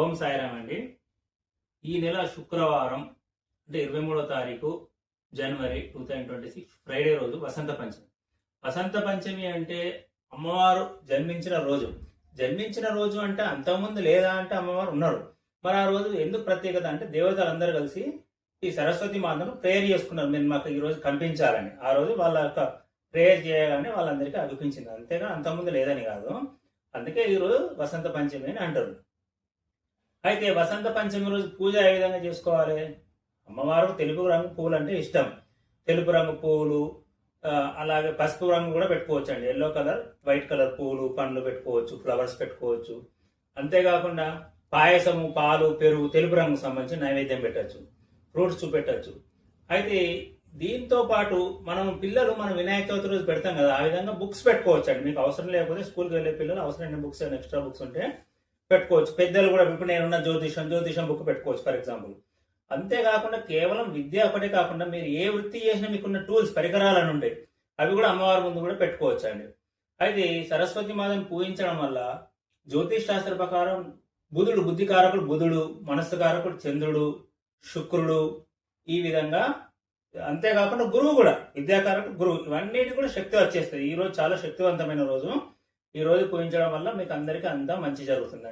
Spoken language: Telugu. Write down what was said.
ఓం సాయిరామ్ అండి. ఈ నెల శుక్రవారం అంటే 23వ తారీఖు జనవరి 2026 ఫ్రైడే రోజు వసంత పంచమి. వసంత పంచమి అంటే అమ్మవారు జన్మించిన రోజు. జన్మించిన రోజు అంటే అంతకుముందు లేదా అంటే అమ్మవారు ఉన్నారు. మరి ఆ రోజు ఎందుకు ప్రత్యేకత అంటే దేవతలందరూ కలిసి ఈ సరస్వతి మాతను ప్రేయర్ చేసుకున్నారు. మీరు మాకు ఈ రోజు కనిపించాలని. ఆ రోజు వాళ్ళ యొక్క ప్రేయర్ చేయగానే వాళ్ళందరికీ అనిపించింది. అంతేగా అంతకుముందు లేదని కాదు. అందుకే ఈ రోజు వసంత పంచమి అని అంటారు. అయితే వసంత పంచమి రోజు పూజ ఏ విధంగా చేసుకోవాలి? అమ్మవారు తెలుపు రంగు పూలు అంటే ఇష్టం. తెలుపు రంగు పువ్వులు, అలాగే పసుపు రంగు కూడా పెట్టుకోవచ్చు అండి. ఎల్లో కలర్, వైట్ కలర్ పూలు, పండ్లు పెట్టుకోవచ్చు, ఫ్లవర్స్ పెట్టుకోవచ్చు. అంతేకాకుండా పాయసము, పాలు, పెరుగు తెలుపు రంగు సంబంధించి నైవేద్యం పెట్టచ్చు, ఫ్రూట్స్ చూపెట్టచ్చు. అయితే దీంతో పాటు మనం వినాయక చవితి రోజు పెడతాం కదా, ఆ విధంగా బుక్స్ పెట్టుకోవచ్చు అండి. మీకు అవసరం లేకపోతే స్కూల్కి వెళ్ళే పిల్లలు అవసరమైన బుక్స్, ఎక్స్ట్రా బుక్స్ ఉంటే పెట్టుకోవచ్చు. పెద్దలు కూడా ఇప్పుడు నేనున్న జ్యోతిషం బుక్ పెట్టుకోవచ్చు ఫర్ ఎగ్జాంపుల్. అంతేకాకుండా కేవలం విద్య ఒకటే కాకుండా మీరు ఏ వృత్తి చేసినా మీకున్న టూల్స్, పరికరాలను ఉంటాయి, అవి కూడా అమ్మవారి ముందు కూడా పెట్టుకోవచ్చు అండి. అయితే సరస్వతి మాతను పూజించడం వల్ల జ్యోతిష్ శాస్త్ర ప్రకారం బుధుడు, బుద్ధికారకుడు బుధుడు, మనస్సు కారకుడు చంద్రుడు, శుక్రుడు, ఈ విధంగా. అంతేకాకుండా గురువు కూడా, విద్యాకారకుడు గురువు, ఇవన్నిటి కూడా శక్తి వచ్చేస్తుంది. ఈ రోజు చాలా శక్తివంతమైన రోజు. ఈ రోజు పూజించడం వల్ల మీకు అందరికీ అంతా మంచి జరుగుతుంది.